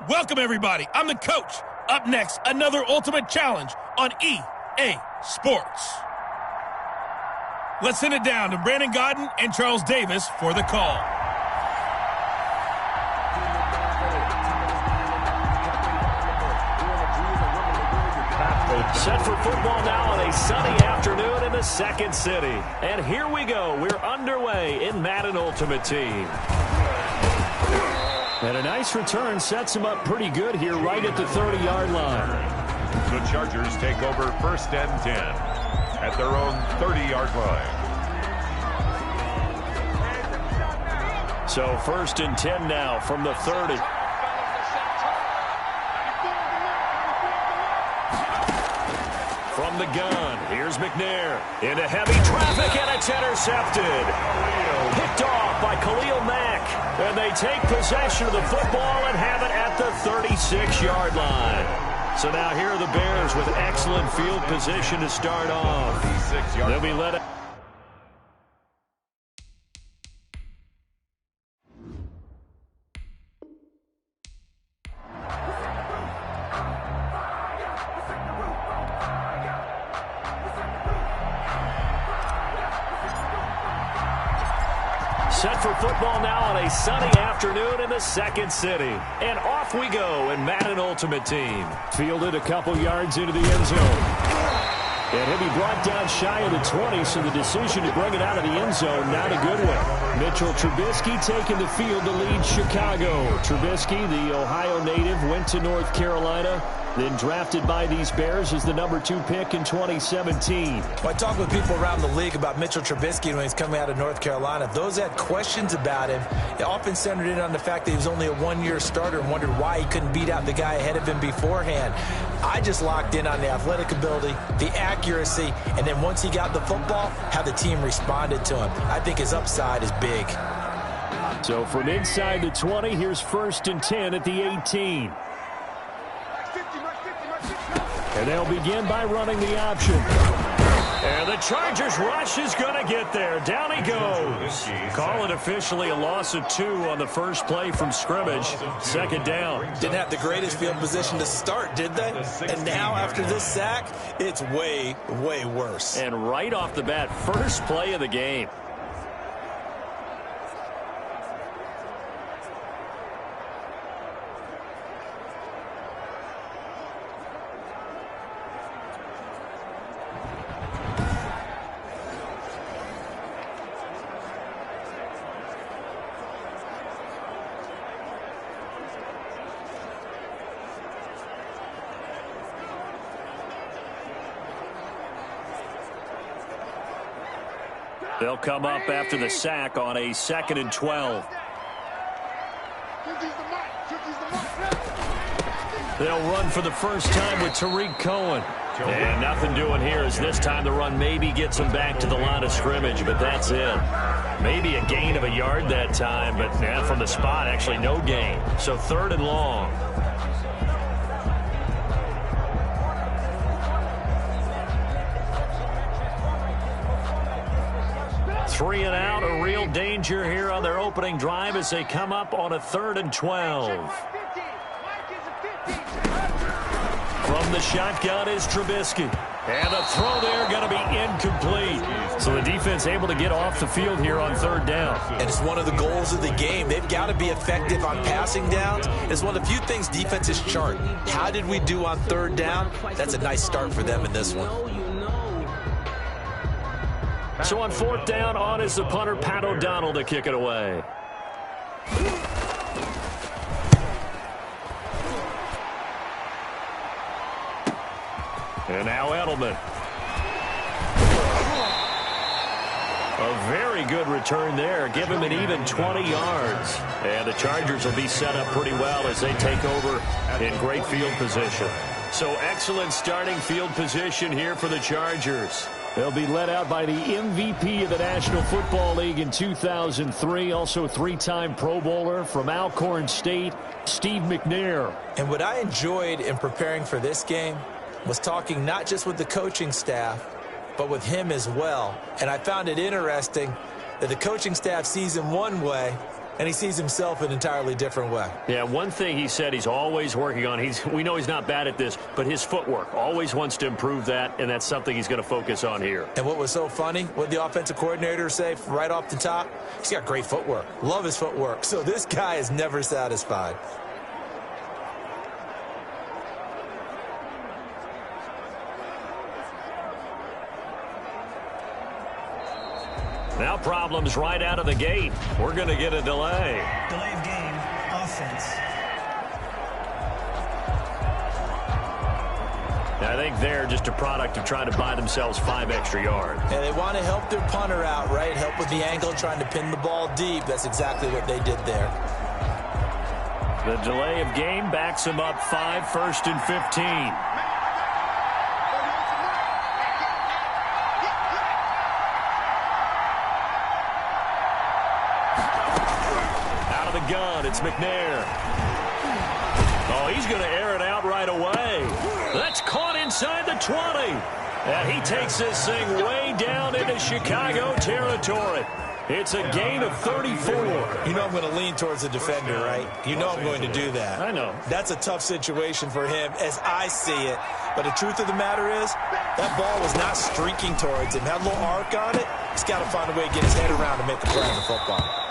Welcome, everybody. I'm the coach. Up next, another Ultimate Challenge on EA Sports. Let's send it down to Brandon Godden and Charles Davis for the call. Set for football now on a sunny afternoon in the second city. And here we go. We're underway in Madden Ultimate Team. And a nice return sets him up pretty good here right at the 30-yard line. The Chargers take over 1st and 10 at their own 30-yard line. So 1st and 10 now from the 30. From the gun, here's McNair. Into heavy traffic, and it's intercepted. Picked off by Khalil Mack. And they take possession of the football and have it at the 36-yard line. So now here are the Bears with excellent field position to start off. They'll be led. Set for football now on a sunny afternoon in the second city. And off we go in Madden Ultimate Team. Fielded a couple yards into the end zone. And he'll be brought down shy of the 20, so the decision to bring it out of the end zone, not a good one. Mitchell Trubisky taking the field to lead Chicago. Trubisky, the Ohio native, went to North Carolina, then drafted by these Bears as the number 2 pick in 2017. Well, I talked with people around the league about Mitchell Trubisky when he's coming out of North Carolina. Those that had questions about him, they often centered in on the fact that he was only a one-year starter and wondered why he couldn't beat out the guy ahead of him beforehand. I just locked in on the athletic ability, the accuracy, and then once he got the football, how the team responded to him. I think his upside is big. So from inside the 20, here's 1st and 10 at the 18. And they'll begin by running the option. And the Chargers rush is going to get there. Down he goes. Call it officially a loss of 2 on the first play from scrimmage. 2nd down. Didn't have the greatest field position to start, did they? And now after this sack, it's way, way worse. And right off the bat, first play of the game. They'll come up after the sack on a 2nd and 12. They'll run for the first time with Tariq Cohen. And nothing doing here as this time the run maybe gets them back to the line of scrimmage, but that's it. Maybe a gain of a yard that time, but from the spot, actually no gain. So 3rd and long. Three and out, a real danger here on their opening drive as they come up on a 3rd and 12. From the shotgun is Trubisky. And the throw there going to be incomplete. So the defense able to get off the field here on 3rd down. And it's one of the goals of the game. They've got to be effective on passing downs. It's one of the few things defenses chart. How did we do on 3rd down? That's a nice start for them in this one. So on 4th down, on is the punter, Pat O'Donnell, to kick it away. And now Edelman. A very good return there. Give him an even 20 yards. And the Chargers will be set up pretty well as they take over in great field position. So excellent starting field position here for the Chargers. They'll be led out by the MVP of the National Football League in 2003, also 3-time Pro Bowler from Alcorn State, Steve McNair. And what I enjoyed in preparing for this game was talking not just with the coaching staff, but with him as well. And I found it interesting that the coaching staff sees him one way, and he sees himself an entirely different way. Yeah, one thing he said he's always working on, we know he's not bad at this, but his footwork, always wants to improve that, and that's something he's going to focus on here. And what was so funny, what the offensive coordinator say right off the top, he's got great footwork. Love his footwork. So this guy is never satisfied. Now problems right out of the gate. We're going to get a delay. Delay of game, offense. I think they're just a product of trying to buy themselves 5 extra yards. And they want to help their punter out, right? Help with the angle, trying to pin the ball deep. That's exactly what they did there. The delay of game backs them up 5, 1st and 15. Gun. It's McNair. Oh, he's going to air it out right away. That's caught inside the 20. And he takes this thing way down into Chicago territory. It's a gain of 34. You know I'm going to lean towards the defender, right? You know I'm going to do that. I know. That's a tough situation for him as I see it. But the truth of the matter is, that ball was not streaking towards him. Had a little arc on it. He's got to find a way to get his head around to make a play on the football.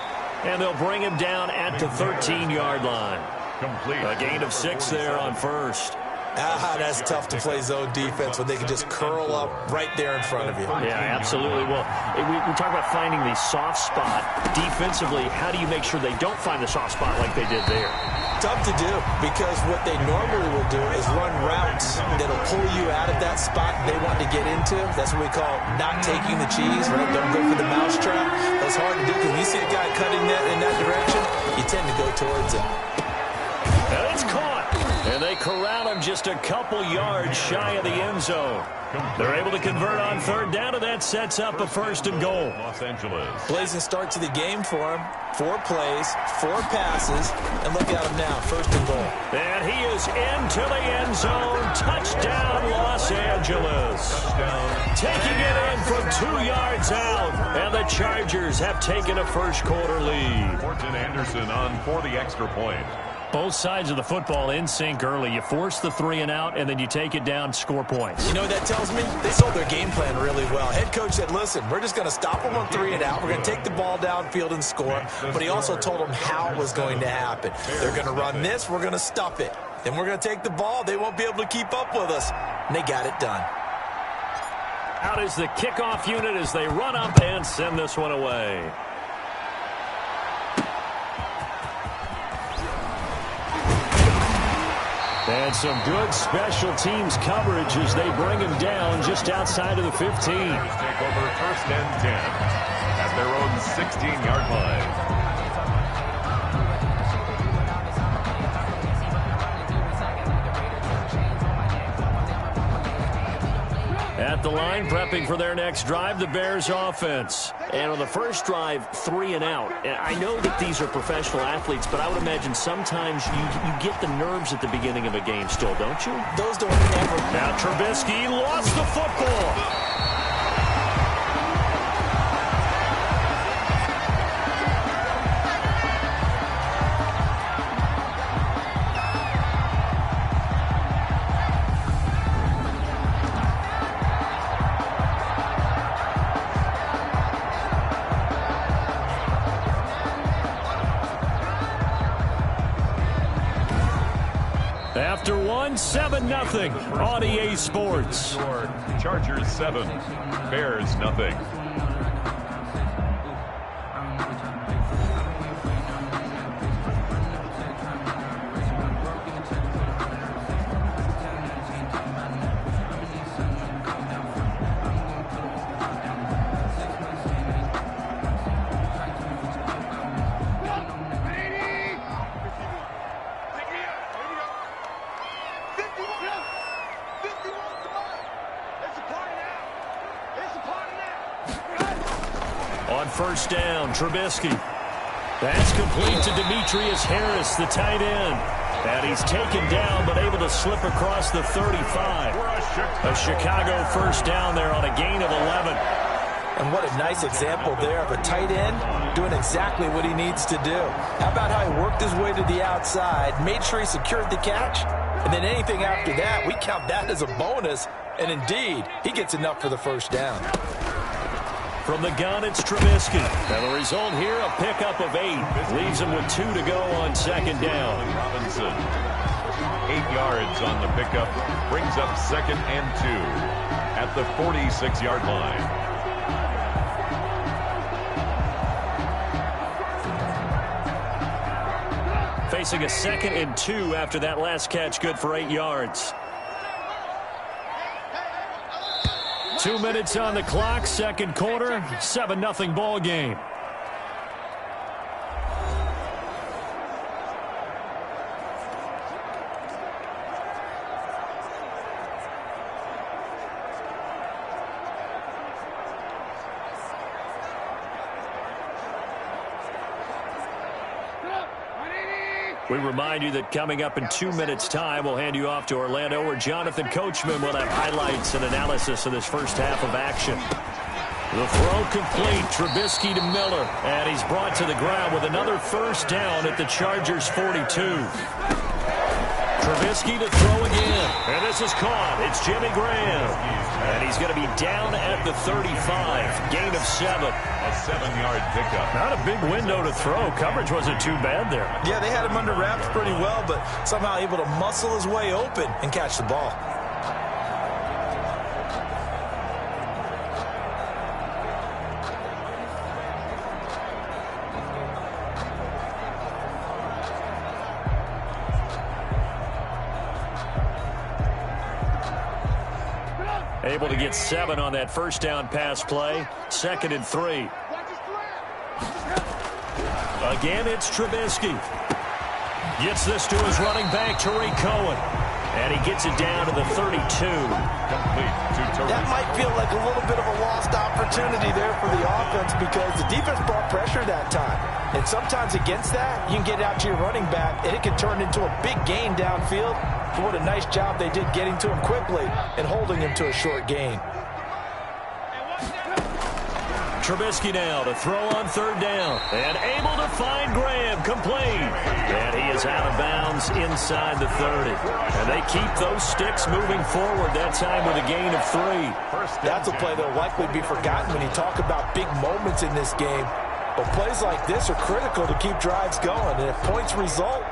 And they'll bring him down at the 13-yard line. Complete. A gain of 6 there on first. That's tough to play zone defense when they can just curl up right there in front of you. Yeah, absolutely. Well, we talk about finding the soft spot. Defensively, how do you make sure they don't find the soft spot like they did there? Tough to do, because what they normally will do is run routes that'll pull you out of that spot they want to get into. That's what we call not taking the cheese, right? Don't go for the mousetrap. That's hard to do, because when you see a guy cutting that in that direction, you tend to go towards him. And it's caught. And they corral him just a couple yards shy of the end zone. They're able to convert on 3rd down, and that sets up a 1st and goal. Los Angeles. Blazing start to the game for him. 4 plays, 4 passes, and look at him now, 1st and goal. And he is into the end zone. Touchdown, Los Angeles. Touchdown. Taking it in from 2 yards out, and the Chargers have taken a first-quarter lead. Fortune Anderson on for the extra point. Both sides of the football in sync early. You force the 3 and out, and then you take it down, score points. You know what that tells me? They sold their game plan really well. Head coach said, listen, we're just going to stop them on 3 and out. We're going to take the ball downfield and score. But he also told them how it was going to happen. They're going to run this. We're going to stuff it. Then we're going to take the ball. They won't be able to keep up with us. And they got it done. Out is the kickoff unit as they run up and send this one away. And some good special teams coverage as they bring him down just outside of the 15. Take over 1st and 10 at their own 16-yard line. At the line, prepping for their next drive, the Bears offense. And on the first drive, 3 and out. And I know that these are professional athletes, but I would imagine sometimes you get the nerves at the beginning of a game still, don't you? Those don't ever... Now Trubisky lost the football. After 7-0 on EA Sports. Chargers 7, Bears nothing. On first down, Trubisky. That's complete to Demetrius Harris, the tight end. And he's taken down, but able to slip across the 35. A Chicago first down there on a gain of 11. And what a nice example there of a tight end doing exactly what he needs to do. How about how he worked his way to the outside, made sure he secured the catch, and then anything after that, we count that as a bonus. And indeed, he gets enough for the first down. From the gun, it's Trubisky. And the result here, a pickup of 8. Leaves him with 2 to go on second down. Robinson, 8 yards on the pickup, brings up 2nd and 2 at the 46-yard line. Facing a 2nd and 2 after that last catch, good for 8 yards. 2 minutes on the clock, second quarter, 7-0 ball game. We remind you that coming up in 2 minutes' time, we'll hand you off to Orlando, where Jonathan Coachman will have highlights and analysis of this first half of action. The throw complete, Trubisky to Miller, and he's brought to the ground with another first down at the Chargers' 42. Trubisky to throw again, and this is caught. It's Jimmy Graham, and he's going to be down at the 35, gain of 7. A 7-yard pickup. Not a big window to throw. Coverage wasn't too bad there. Yeah, they had him under wraps pretty well, but somehow able to muscle his way open and catch the ball. Able to get 7 on that first down pass play. 2nd and 3. Again, it's Trubisky. Gets this to his running back, Tariq Cohen. And he gets it down to the 32. Complete to Tariq. That might feel like a little bit of a lost opportunity there for the offense because the defense brought pressure that time. And sometimes against that, you can get out to your running back, and it can turn into a big gain downfield. But what a nice job they did getting to him quickly and holding him to a short gain. Trubisky now to throw on 3rd down. And able to find Graham, complete. And he is out of bounds inside the 30. And they keep those sticks moving forward, that time with a gain of 3. That's a play that will likely be forgotten when you talk about big moments in this game. But plays like this are critical to keep drives going. And if points result,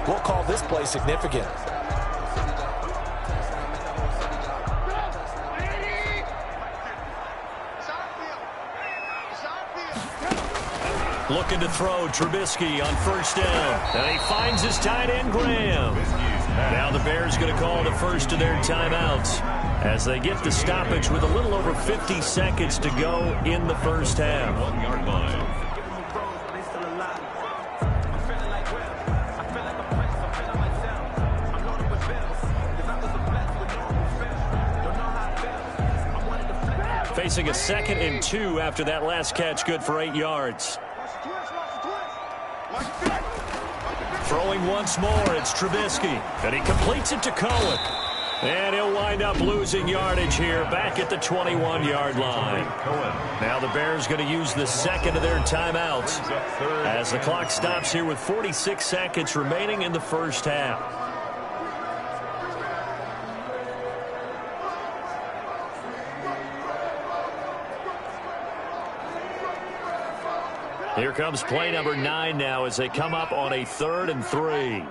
we'll call this play significant. Looking to throw, Trubisky on 1st down. And he finds his tight end, Graham. Now the Bears going to call the first of their timeouts as they get the stoppage with a little over 50 seconds to go in the first half. 1-yard line. Facing a 2nd and 2 after that last catch, good for 8 yards. Throwing once more, it's Trubisky. And he completes it to Cohen. And he'll wind up losing yardage here back at the 21-yard line. Now the Bears going to use the 2nd of their timeouts as the clock stops here with 46 seconds remaining in the first half. Here comes play number 9 now as they come up on a 3rd and 3.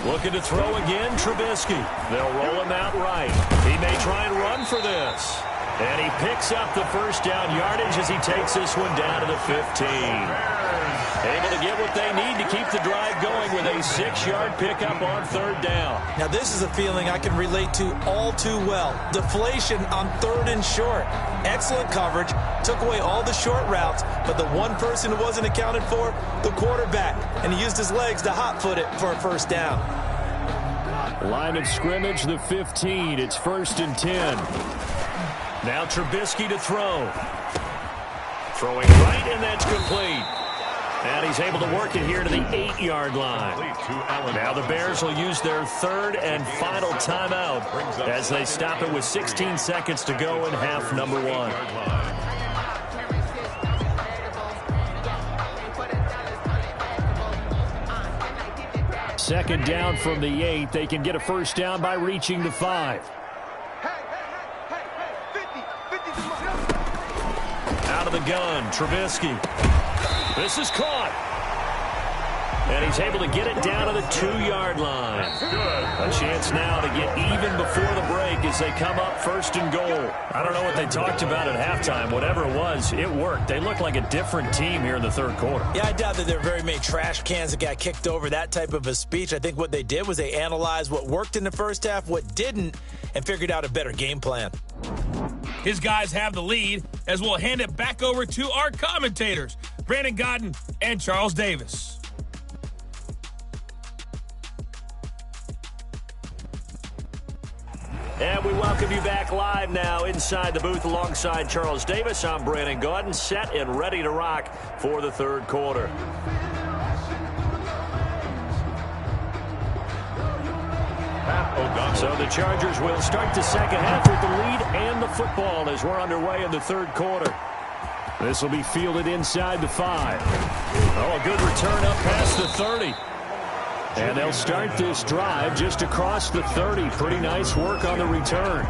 Looking to throw again, Trubisky. They'll roll him out right. He may try and run for this. And he picks up the first down yardage as he takes this one down to the 15. Able to get what they need to keep the drive going with a 6-yard pickup on 3rd down. Now this is a feeling I can relate to all too well. Deflation on 3rd and short. Excellent coverage. Took away all the short routes, but the one person who wasn't accounted for, the quarterback. And he used his legs to hot-foot it for a first down. Line of scrimmage, the 15. It's 1st and 10. Now Trubisky to throw. Throwing right, and that's complete. And he's able to work it here to the 8-yard line. Now the Bears will use their third and final timeout as they stop it with 16 seconds to go in half number 1. Second down from the 8. They can get a first down by reaching the 5. Out of the gun, Trubisky. This is caught. And he's able to get it down to the 2-yard line. A chance now to get even before the break as they come up first and goal. I don't know what they talked about at halftime. Whatever it was, it worked. They look like a different team here in the third quarter. Yeah, I doubt that there are very many trash cans that got kicked over, that type of a speech. I think what they did was they analyzed what worked in the first half, what didn't, and figured out a better game plan. His guys have the lead as we'll hand it back over to our commentators, Brandon Godden and Charles Davis. And we welcome you back live now inside the booth alongside Charles Davis. I'm Brandon Gaudin, set and ready to rock for the third quarter. So the Chargers will start the second half with the lead and the football as we're underway in the third quarter. This will be fielded inside the 5. Oh, a good return up past the 30. And they'll start this drive just across the 30. Pretty nice work on the return.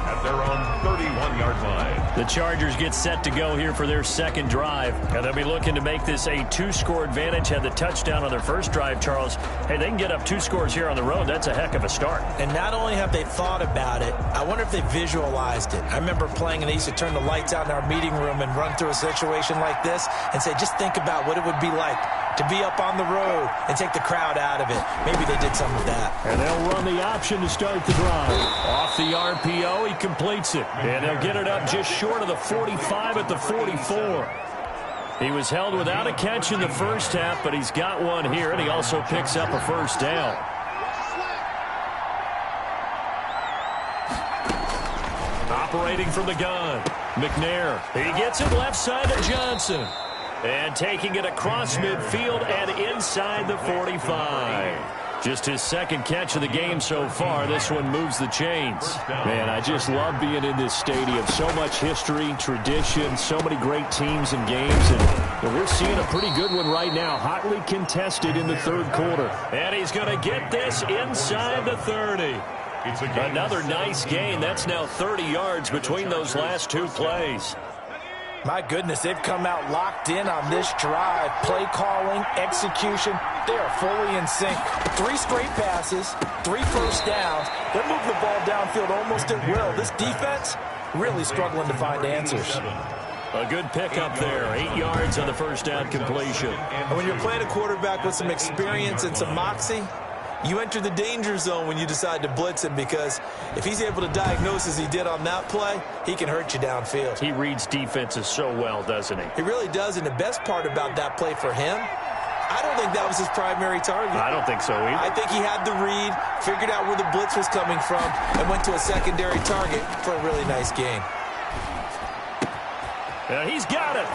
At their own 31-yard line. The Chargers get set to go here for their second drive. And they'll be looking to make this a 2-score advantage. Had the touchdown on their first drive, Charles. Hey, they can get up 2 scores here on the road. That's a heck of a start. And not only have they thought about it, I wonder if they visualized it. I remember playing and they used to turn the lights out in our meeting room and run through a situation like this and say, just think about what it would be like to be up on the road and take the crowd out of it. Maybe they did some of that. And they'll run the option to start the drive. Off the RPO, he completes it. And they'll get it up just short of the 45 at the 44. He was held without a catch in the first half, but he's got one here, and he also picks up a first down. Operating from the gun, McNair. He gets it left side to Johnson. And taking it across midfield and inside the 45. Just his second catch of the game so far. This one moves the chains. Man, I just love being in this stadium. So much history, tradition, so many great teams and games. And we're seeing a pretty good one right now. Hotly contested in the third quarter. And he's going to get this inside the 30. Another nice gain. That's now 30 yards between those last 2 plays. My goodness, they've come out locked in on this drive. Play calling, execution, they are fully in sync. 3 straight passes, 3 first downs. They'll move the ball downfield almost at will. This defense really struggling to find answers. A good pickup there. 8 yards on the first down completion. And when you're playing a quarterback with some experience and some moxie, you enter the danger zone when you decide to blitz him, because if he's able to diagnose as he did on that play, he can hurt you downfield. He reads defenses so well, doesn't he? He really does, and the best part about that play for him, I don't think that was his primary target. I don't think so either. I think he had the read, figured out where the blitz was coming from, and went to a secondary target for a really nice gain. He's got it,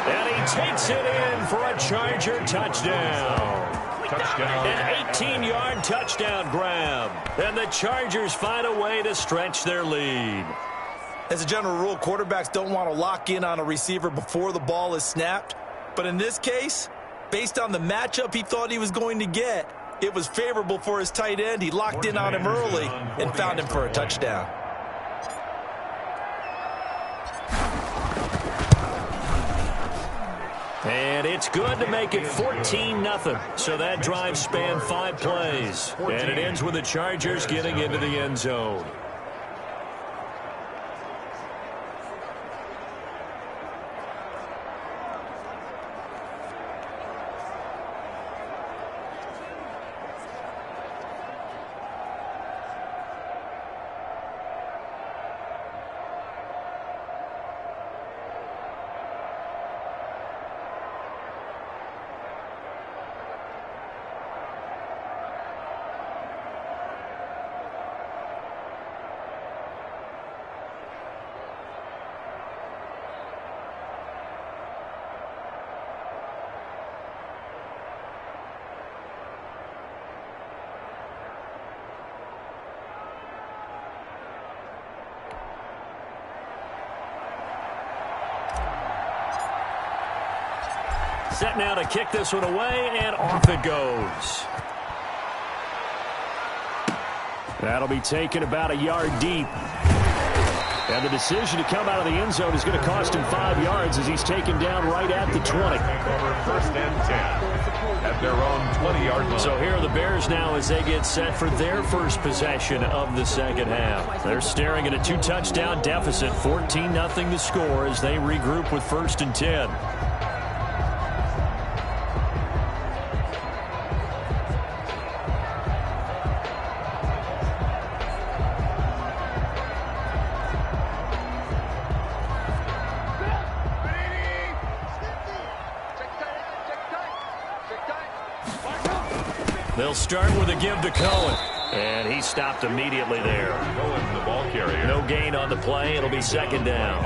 and he takes it in for a Charger touchdown. An 18-yard touchdown grab. And the Chargers find a way to stretch their lead. As a general rule, quarterbacks don't want to lock in on a receiver before the ball is snapped. But in this case, based on the matchup he thought he was going to get, it was favorable for his tight end. He locked in on him early and found him for a touchdown. And it's good to make it 14-0. So that drive spanned 5 plays. And it ends with the Chargers getting into the end zone. Set now to kick this one away, and off it goes. That'll be taken about a yard deep. And the decision to come out of the end zone is going to cost him 5 yards as he's taken down right at the 20. Over first and 10 at their own 20-yard line. So here are the Bears now as they get set for their first possession of the second half. They're staring at a 2-touchdown deficit, 14-0 the score as they regroup with first and 10. They'll start with a give to Cohen. And he stopped immediately there. Cohen, the ball carrier. No gain on the play. It'll be second down.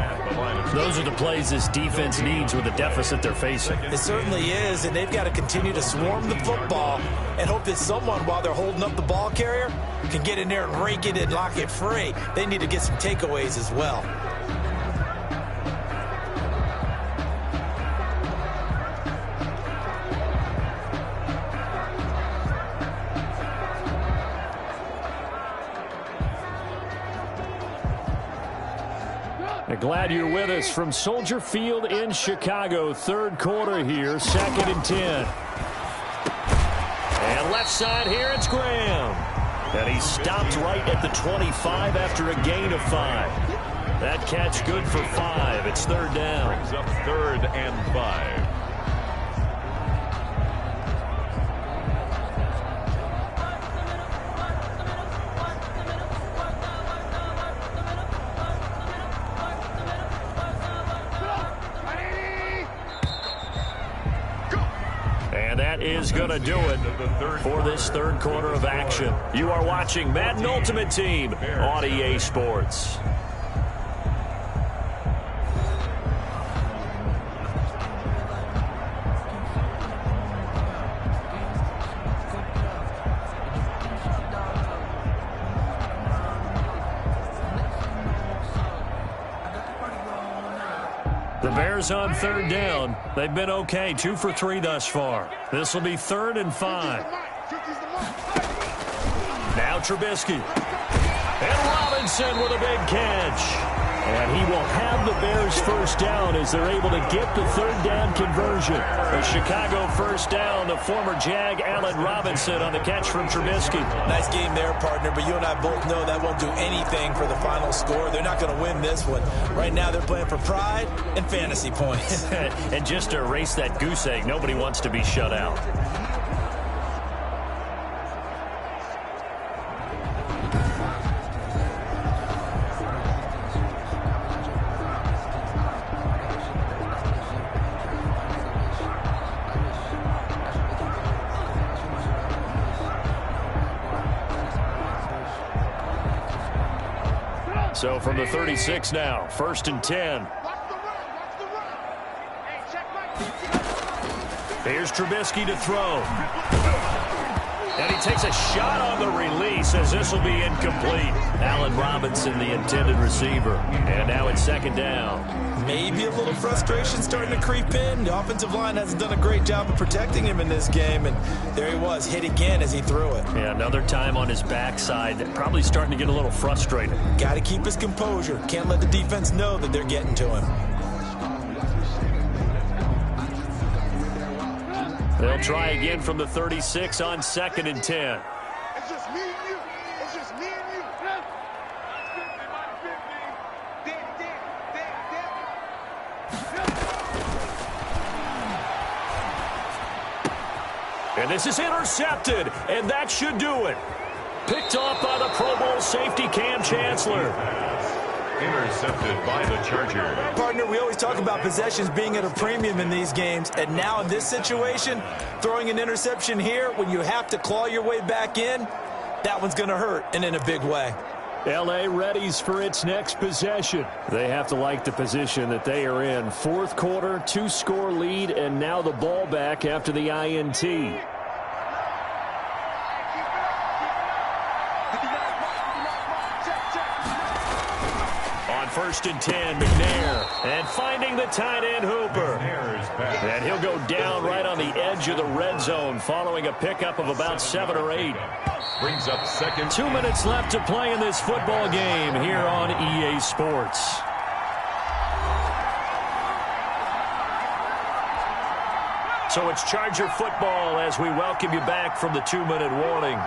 Those are the plays this defense needs with the deficit they're facing. It certainly is, and they've got to continue to swarm the football and hope that someone, while they're holding up the ball carrier, can get in there and rake it and lock it free. They need to get some takeaways as well. Glad you're with us from Soldier Field in Chicago. Third quarter here, second and 10. And left side here, it's Graham. And he stopped right at the 25 after a gain of 5. That catch good for 5. It's third down. Brings up third and 5. Is going to do it for this third quarter of action. You are watching Madden Ultimate Team on EA Sports. The Bears on third down. They've been okay, 2 for 3 thus far. This will be third and 5. Now Trubisky. And Robinson with a big catch. And he will have the Bears first down as they're able to get the third down conversion. A Chicago first down to former Jag Allen Robinson on the catch from Trubisky. Nice game there, partner, but you and I both know that won't do anything for the final score. They're not going to win this one. Right now they're playing for pride and fantasy points. And just to erase that goose egg, nobody wants to be shut out. So from the 36 now, first and 10. Here's Trubisky to throw. And he takes a shot on the release as this will be incomplete. Allen Robinson, the intended receiver. And now it's second down. Maybe a little frustration starting to creep in. The offensive line hasn't done a great job of protecting him in this game. And there he was, hit again as he threw it. Yeah, another time on his backside. Probably starting to get a little frustrated. Got to keep his composure. Can't let the defense know that they're getting to him. They'll try again from the 36 on second and 10. It's just me and you. It's just me and you. And this is intercepted, and that should do it. Picked off by the Pro Bowl safety Cam Chancellor. Intercepted by the Chargers. Partner, we always talk about possessions being at a premium in these games, and now in this situation, throwing an interception here when you have to claw your way back in, that one's going to hurt, and in a big way. L.A. readies for its next possession. They have to like the position that they are in. Fourth quarter, 2-score lead, and now the ball back after the INT. first and 10. McNair. And finding the tight end Hooper. And he'll go down right on the edge of the red zone following a pickup of about 7 or 8. Brings up second. 2 minutes left to play in this football game here on EA Sports. So it's Charger football as we welcome you back from the 2-minute warning.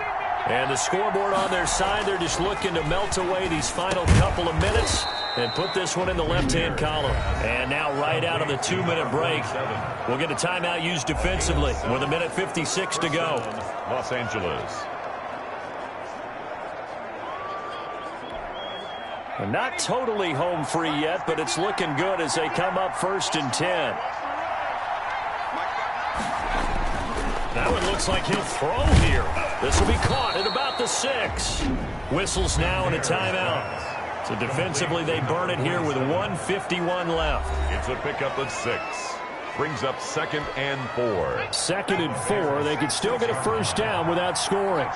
And the scoreboard on their side, they're just looking to melt away these final couple of minutes and put this one in the left-hand column. And now right out of the 2-minute break, we'll get a timeout used defensively with 1:56 to go. Los Angeles. And not totally home free yet, but it's looking good as they come up first and 10. Now it looks like he'll throw here. This will be caught at about the 6. Whistles now and a timeout. So defensively they burn it here with 1:51 left. It's a pickup of 6. Brings up second and 4. Second and 4. They could still get a first down without scoring.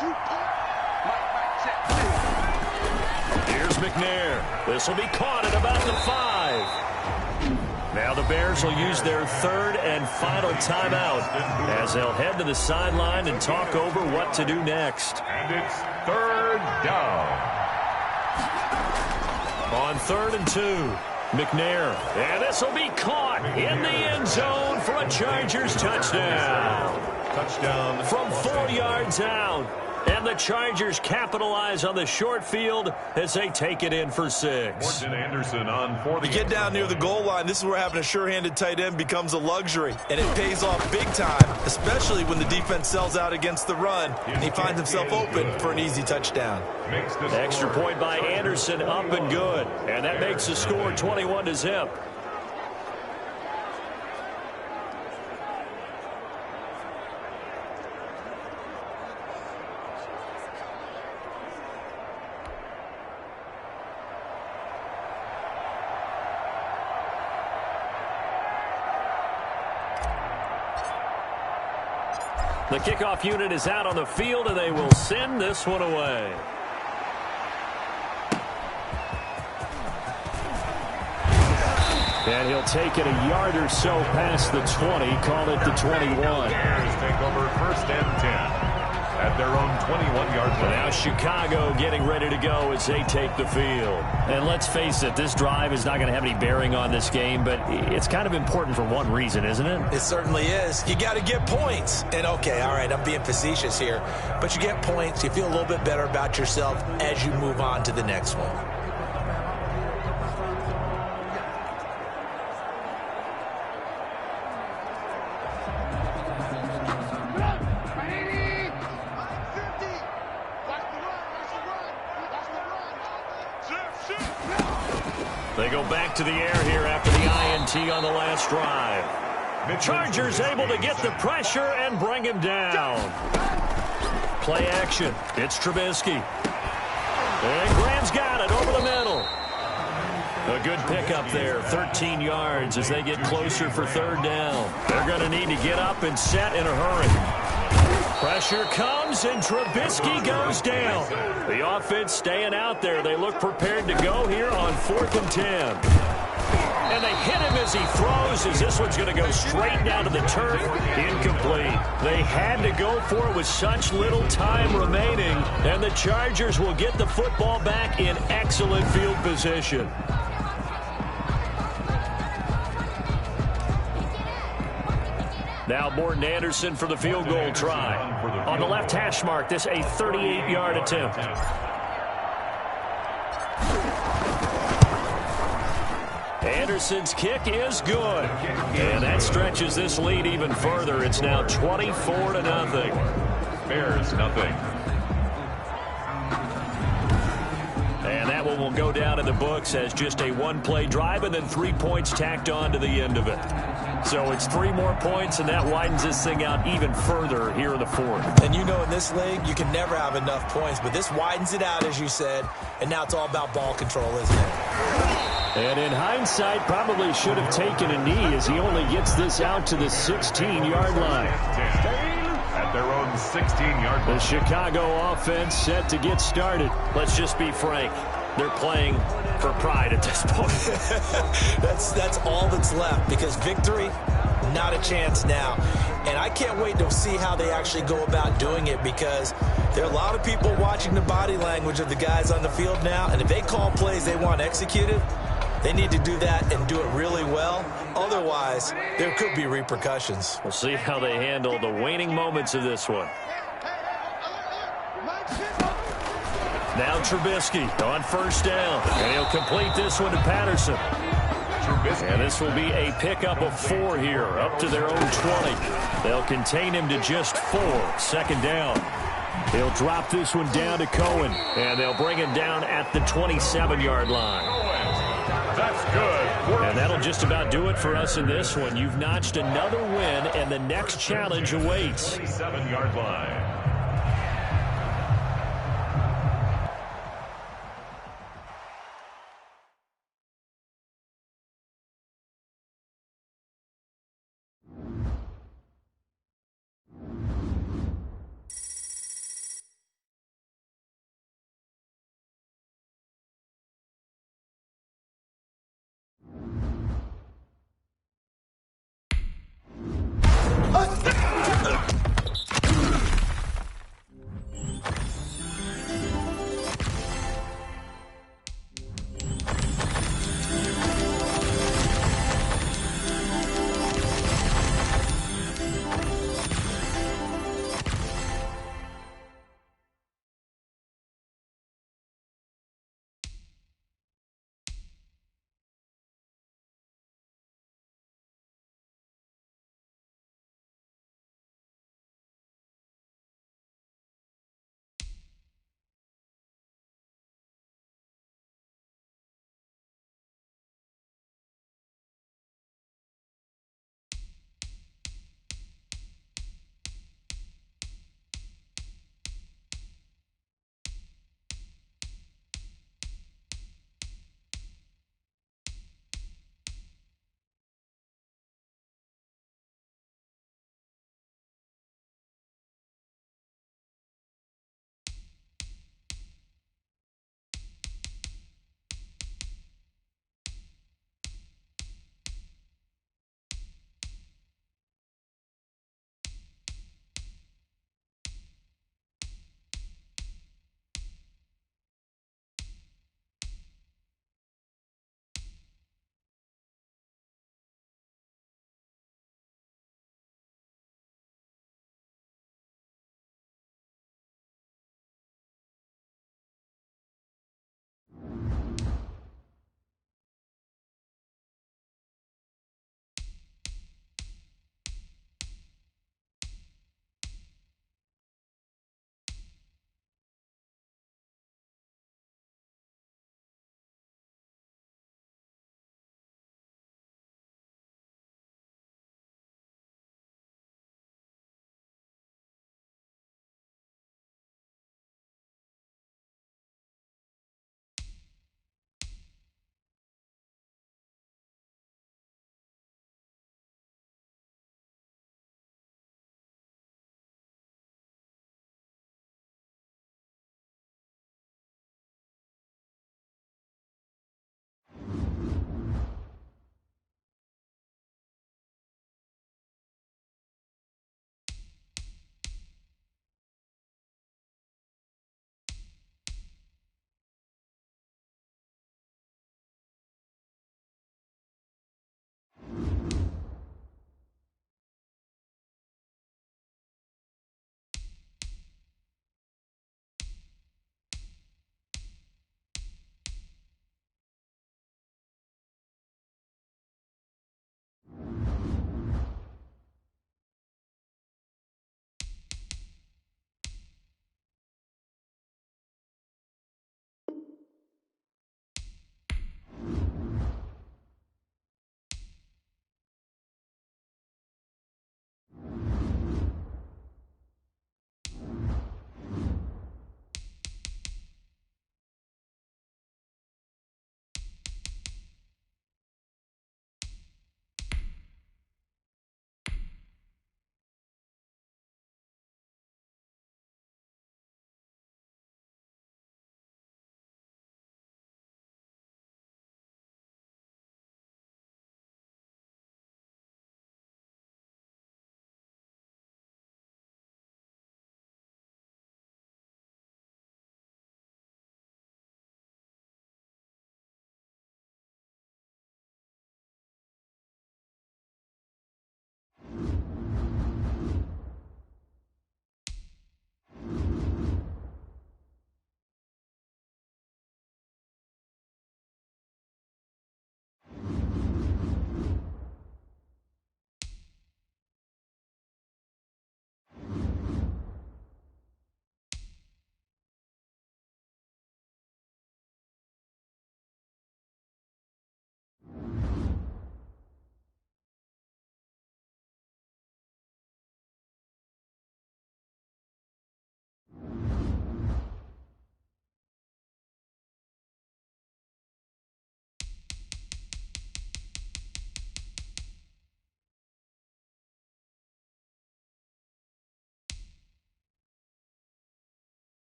Here's McNair. This will be caught at about the 5. Now the Bears will use their third and final timeout as they'll head to the sideline and talk over what to do next. And it's third down. On 3rd and 2, McNair. And this will be caught in the end zone for a Chargers touchdown. Touchdown From 4 yards out. And the Chargers capitalize on the short field as they take it in for 6. Morton Anderson on for the You get down near the goal line, this is where having a sure-handed tight end becomes a luxury. And it pays off big time, especially when the defense sells out against the run. And he finds himself open for an easy touchdown. Extra point by Anderson, up and good. And that makes the score 21-0. The kickoff unit is out on the field, and they will send this one away. And he'll take it a yard or so past the 20, call it the 21. Bears take over first and 10 at their own 21-yard line. Now Chicago getting ready to go as they take the field. And let's face it, this drive is not going to have any bearing on this game, but it's kind of important for one reason, isn't it? It certainly is. You got to get points. And okay, all right, I'm being facetious here, but you get points, you feel a little bit better about yourself as you move on to the next one. They go back to the air here after the INT on the last drive. The Chargers able to get the pressure and bring him down. Play action. It's Trubisky. And Graham's got it over the middle. A good pickup there, 13 yards as they get closer for 3rd down. They're going to need to get up and set in a hurry. Pressure comes, and Trubisky goes down. The offense staying out there. They look prepared to go here on 4th and 10. And they hit him as he throws, as this one's going to go straight down to the turf. Incomplete. They had to go for it with such little time remaining, and the Chargers will get the football back in excellent field position. Now Morton Anderson for the field goal try. On the left hash mark, this a 38-yard attempt. Anderson's kick is good. And that stretches this lead even further. It's now 24-0. Bears nothing. And that one will go down in the books as just a one-play drive and then 3 points tacked on to the end of it. So it's 3 more points, and that widens this thing out even further here in the 4th. And you know in this league, you can never have enough points, but this widens it out, as you said, and now it's all about ball control, isn't it? And in hindsight, probably should have taken a knee as he only gets this out to the 16-yard line. At their own 16-yard line. The Chicago offense set to get started. Let's just be frank. they're playing for pride at this point. that's all that's left, because victory, not a chance now. And I can't wait to see how they actually go about doing it, because there are a lot of people watching the body language of the guys on the field now, and if they call plays they want executed, they need to do that and do it really well. Otherwise, there could be repercussions. We'll see how they handle the waning moments of this one. Now Trubisky on first down, and he'll complete this one to Patterson. And this will be a pickup of 4 here, up to their own 20. They'll contain him to just 4, second down. He'll drop this one down to Cohen, and they'll bring him down at the 27-yard line. That's good. And that'll just about do it for us in this one. You've notched another win, and the next challenge awaits. 27-yard line.